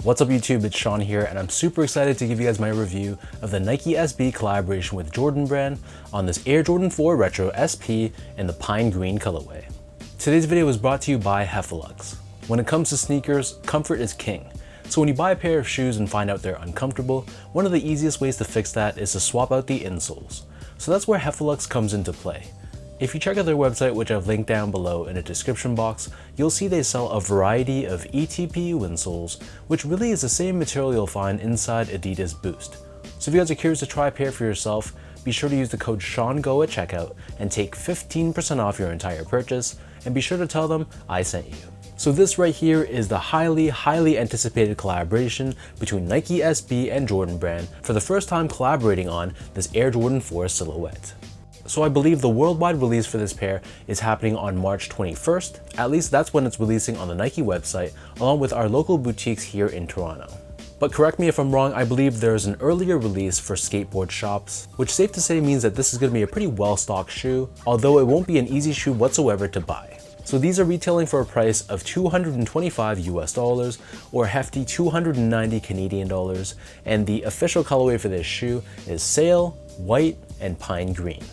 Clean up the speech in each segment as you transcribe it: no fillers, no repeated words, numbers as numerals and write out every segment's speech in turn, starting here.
What's up YouTube, it's Sean here, and I'm super excited to give you guys my review of the Nike SB collaboration with Jordan Brand on this Air Jordan 4 Retro SP in the pine green colorway. Today's video was brought to you by Heffalux. When it comes to sneakers, comfort is king. So when you buy a pair of shoes and find out they're uncomfortable, one of the easiest ways to fix that is to swap out the insoles. So that's where Heffalux comes into play. If you check out their website, which I've linked down below in the description box, you'll see they sell a variety of ETPU insoles, which really is the same material you'll find inside Adidas Boost. So if you guys are curious to try a pair for yourself, be sure to use the code SEANGO at checkout and take 15% off your entire purchase, and be sure to tell them I sent you. So this right here is the highly anticipated collaboration between Nike SB and Jordan Brand for the first time collaborating on this Air Jordan 4 silhouette. So I believe the worldwide release for this pair is happening on March 21st, at least that's when it's releasing on the Nike website, along with our local boutiques here in Toronto. But correct me if I'm wrong, I believe there's an earlier release for skateboard shops, which safe to say means that this is going to be a pretty well-stocked shoe, although it won't be an easy shoe whatsoever to buy. So these are retailing for a price of $225 US, or a hefty 290 Canadian dollars, and the official colorway for this shoe is sail, white, and pine green.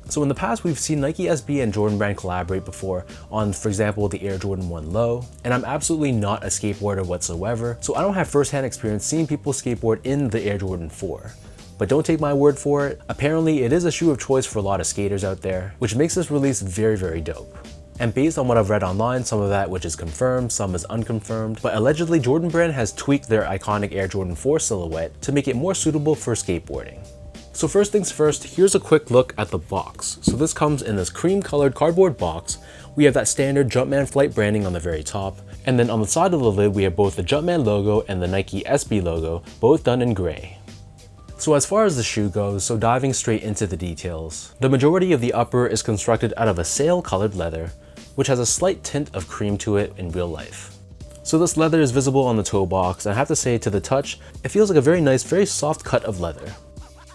So in the past, we've seen Nike SB and Jordan Brand collaborate before on, for example, the Air Jordan 1 Low, and I'm absolutely not a skateboarder whatsoever, so I don't have first-hand experience seeing people skateboard in the Air Jordan 4. But don't take my word for it, apparently it is a shoe of choice for a lot of skaters out there, which makes this release very dope. And based on what I've read online, some of that which is confirmed, some is unconfirmed, but allegedly Jordan Brand has tweaked their iconic Air Jordan 4 silhouette to make it more suitable for skateboarding. So first things first, here's a quick look at the box. So this comes in this cream colored cardboard box. We have that standard Jumpman Flight branding on the very top. And then on the side of the lid, we have both the Jumpman logo and the Nike SB logo, both done in gray. So as far as the shoe goes, so diving straight into the details, the majority of the upper is constructed out of a sail colored leather, which has a slight tint of cream to it in real life. So this leather is visible on the toe box, and I have to say, to the touch, it feels like a very nice, very soft cut of leather.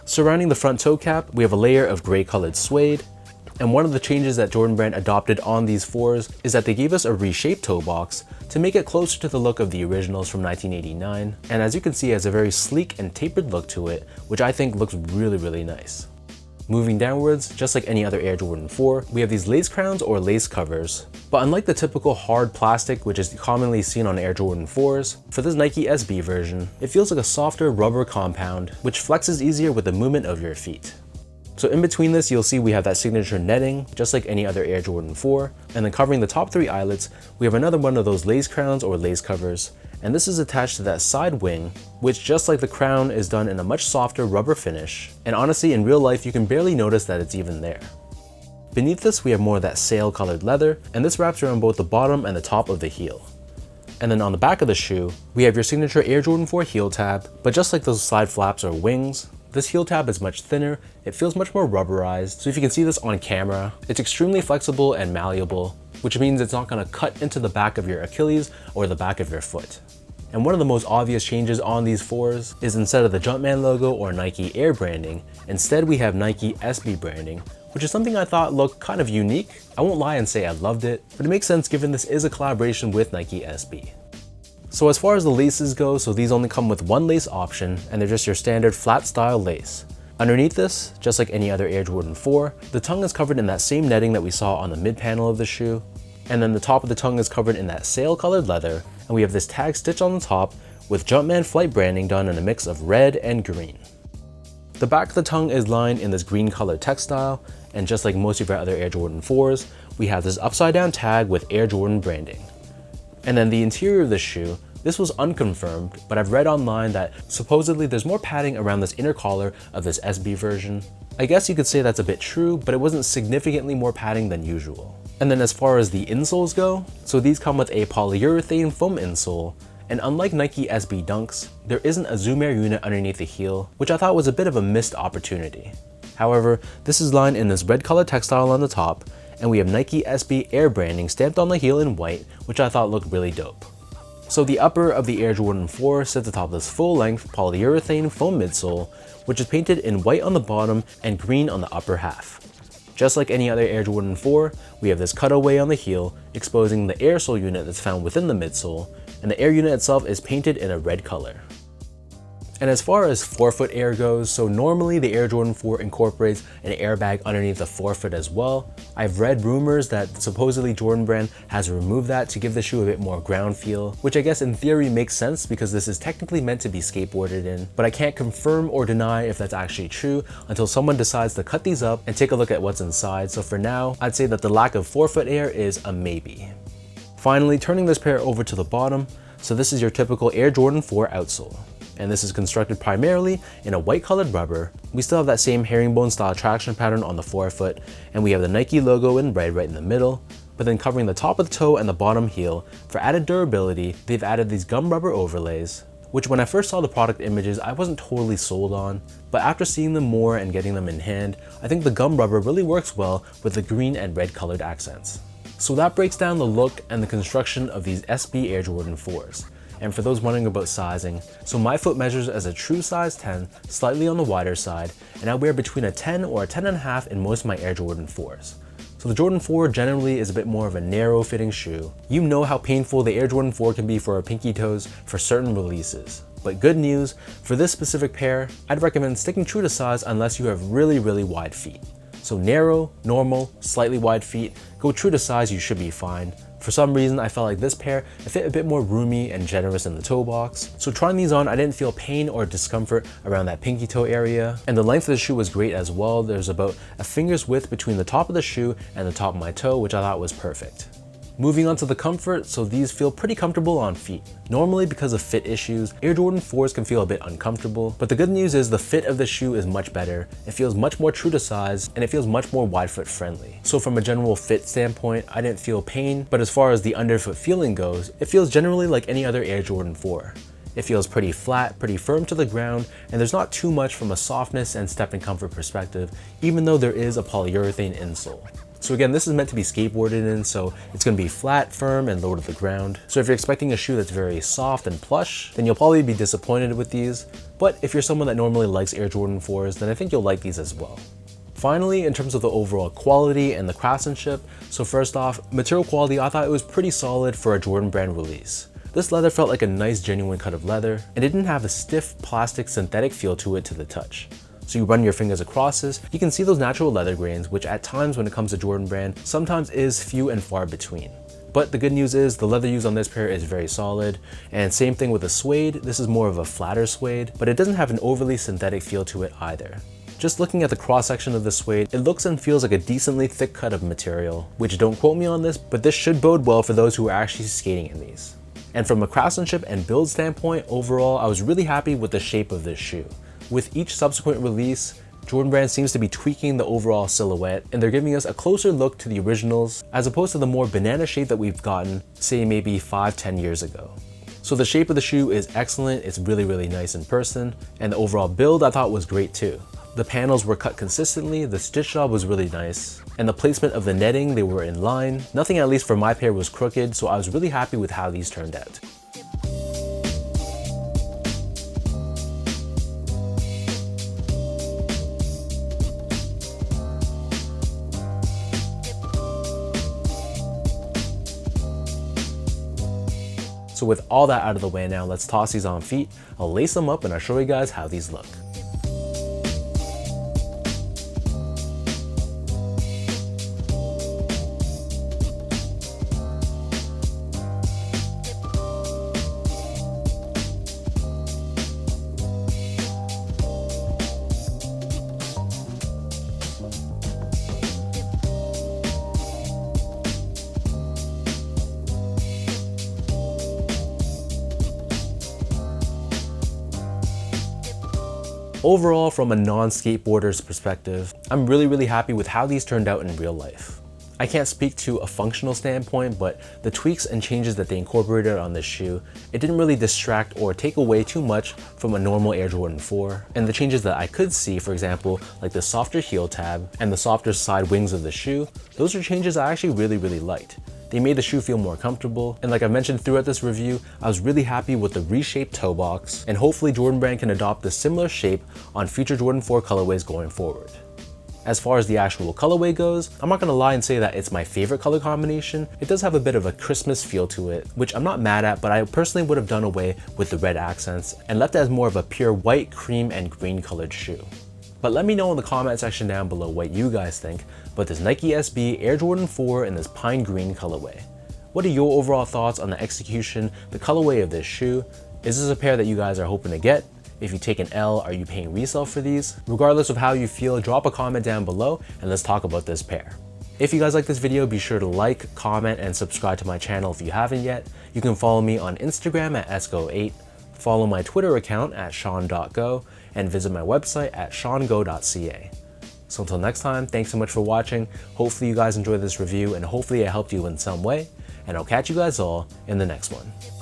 Surrounding the front toe cap, we have a layer of gray colored suede, and one of the changes that Jordan Brand adopted on these 4s is that they gave us a reshaped toe box to make it closer to the look of the originals from 1989, and as you can see, it has a very sleek and tapered look to it, which I think looks really nice. Moving downwards, just like any other Air Jordan 4, we have these lace crowns or lace covers. But unlike the typical hard plastic, which is commonly seen on Air Jordan 4s, for this Nike SB version, it feels like a softer rubber compound, which flexes easier with the movement of your feet. So in between this, you'll see we have that signature netting, just like any other Air Jordan 4, and then covering the top 3 eyelets, we have another one of those lace crowns or lace covers, and this is attached to that side wing, which just like the crown is done in a much softer rubber finish, and honestly in real life you can barely notice that it's even there. Beneath this we have more of that sail colored leather, and this wraps around both the bottom and the top of the heel. And then on the back of the shoe, we have your signature Air Jordan 4 heel tab, but just like those side flaps or wings, this heel tab is much thinner, it feels much more rubberized, so if you can see this on camera, it's extremely flexible and malleable, which means it's not going to cut into the back of your Achilles or the back of your foot. And one of the most obvious changes on these 4s is instead of the Jumpman logo or Nike Air branding, instead we have Nike SB branding, which is something I thought looked kind of unique. I won't lie and say I loved it, but it makes sense given this is a collaboration with Nike SB. So as far as the laces go, so these only come with one lace option, and they're just your standard flat style lace. Underneath this, just like any other Air Jordan 4, the tongue is covered in that same netting that we saw on the mid panel of the shoe, and then the top of the tongue is covered in that sail colored leather, and we have this tag stitch on the top with Jumpman Flight branding done in a mix of red and green. The back of the tongue is lined in this green colored textile, and just like most of our other Air Jordan 4s, we have this upside down tag with Air Jordan branding. And then the interior of the shoe, this was unconfirmed, but I've read online that supposedly there's more padding around this inner collar of this SB version. I guess you could say that's a bit true, but it wasn't significantly more padding than usual. And then as far as the insoles go, so these come with a polyurethane foam insole, and unlike Nike SB Dunks, there isn't a Zoom Air unit underneath the heel, which I thought was a bit of a missed opportunity. However, this is lined in this red colored textile on the top, and we have Nike SB Air branding stamped on the heel in white, which I thought looked really dope. So the upper of the Air Jordan 4 sits atop this full-length polyurethane foam midsole, which is painted in white on the bottom and green on the upper half. Just like any other Air Jordan 4, we have this cutaway on the heel, exposing the air sole unit that's found within the midsole, and the air unit itself is painted in a red color. And as far as forefoot air goes, so normally the Air Jordan 4 incorporates an airbag underneath the forefoot as well. I've read rumors that supposedly Jordan Brand has removed that to give the shoe a bit more ground feel, which I guess in theory makes sense because this is technically meant to be skateboarded in, but I can't confirm or deny if that's actually true until someone decides to cut these up and take a look at what's inside. So for now, I'd say that the lack of forefoot air is a maybe. Finally, turning this pair over to the bottom, so this is your typical Air Jordan 4 outsole. And this is constructed primarily in a white colored rubber. We still have that same herringbone style traction pattern on the forefoot, and we have the Nike logo in red right in the middle, but then covering the top of the toe and the bottom heel. For added durability, they've added these gum rubber overlays, which when I first saw the product images, I wasn't totally sold on, but after seeing them more and getting them in hand, I think the gum rubber really works well with the green and red colored accents. So that breaks down the look and the construction of these SB Air Jordan 4s. And for those wondering about sizing, so my foot measures as a true size 10, slightly on the wider side, and I wear between a 10 or a 10.5 in most of my Air Jordan 4s. So the Jordan 4 generally is a bit more of a narrow fitting shoe. You know how painful the Air Jordan 4 can be for our pinky toes for certain releases. But good news, for this specific pair, I'd recommend sticking true to size unless you have really wide feet. So narrow, normal, slightly wide feet, go true to size, you should be fine. For some reason, I felt like this pair fit a bit more roomy and generous in the toe box. So trying these on, I didn't feel pain or discomfort around that pinky toe area. And the length of the shoe was great as well. There's about a finger's width between the top of the shoe and the top of my toe, which I thought was perfect. Moving on to the comfort, so these feel pretty comfortable on feet. Normally because of fit issues, Air Jordan 4s can feel a bit uncomfortable, but the good news is the fit of the shoe is much better. It feels much more true to size, and it feels much more wide foot friendly. So from a general fit standpoint, I didn't feel pain, but as far as the underfoot feeling goes, it feels generally like any other Air Jordan 4. It feels pretty flat, pretty firm to the ground, and there's not too much from a softness and step and comfort perspective, even though there is a polyurethane insole. So again, this is meant to be skateboarded in, so it's going to be flat, firm, and low to the ground. So if you're expecting a shoe that's very soft and plush, then you'll probably be disappointed with these. But if you're someone that normally likes Air Jordan 4s, then I think you'll like these as well. Finally, in terms of the overall quality and the craftsmanship, so first off, material quality, I thought it was pretty solid for a Jordan Brand release. This leather felt like a nice genuine cut of leather, and it didn't have a stiff plastic synthetic feel to it to the touch. So you run your fingers across this, you can see those natural leather grains, which at times when it comes to Jordan Brand, sometimes is few and far between. But the good news is the leather used on this pair is very solid, and same thing with the suede. This is more of a flatter suede, but it doesn't have an overly synthetic feel to it either. Just looking at the cross section of the suede, it looks and feels like a decently thick cut of material, which don't quote me on this, but this should bode well for those who are actually skating in these. And from a craftsmanship and build standpoint, overall, I was really happy with the shape of this shoe. With each subsequent release, Jordan Brand seems to be tweaking the overall silhouette, and they're giving us a closer look to the originals as opposed to the more banana shape that we've gotten, say maybe 5-10 years ago. So the shape of the shoe is excellent, it's really nice in person, and the overall build I thought was great too. The panels were cut consistently, the stitch job was really nice, and the placement of the netting, they were in line. Nothing, at least for my pair, was crooked, so I was really happy with how these turned out. So with all that out of the way now, let's toss these on feet. I'll lace them up and I'll show you guys how these look. Overall, from a non-skateboarder's perspective, I'm really happy with how these turned out in real life. I can't speak to a functional standpoint, but the tweaks and changes that they incorporated on this shoe, it didn't really distract or take away too much from a normal Air Jordan 4. And the changes that I could see, for example, like the softer heel tab and the softer side wings of the shoe, those are changes I actually really liked. They made the shoe feel more comfortable, and like I mentioned throughout this review, I was really happy with the reshaped toe box, and hopefully Jordan Brand can adopt a similar shape on future Jordan 4 colorways going forward. As far as the actual colorway goes, I'm not gonna lie and say that it's my favorite color combination. It does have a bit of a Christmas feel to it, which I'm not mad at, but I personally would have done away with the red accents and left it as more of a pure white, cream, and green colored shoe. But let me know in the comment section down below what you guys think about this Nike SB Air Jordan 4 in this pine green colorway. What are your overall thoughts on the execution, the colorway of this shoe? Is this a pair that you guys are hoping to get? If you take an L, are you paying resale for these? Regardless of how you feel, drop a comment down below and let's talk about this pair. If you guys like this video, be sure to like, comment, and subscribe to my channel if you haven't yet. You can follow me on Instagram at esco8, follow my Twitter account at sean.go, and visit my website at seango.ca. So until next time, thanks so much for watching. Hopefully you guys enjoyed this review and hopefully it helped you in some way. And I'll catch you guys all in the next one.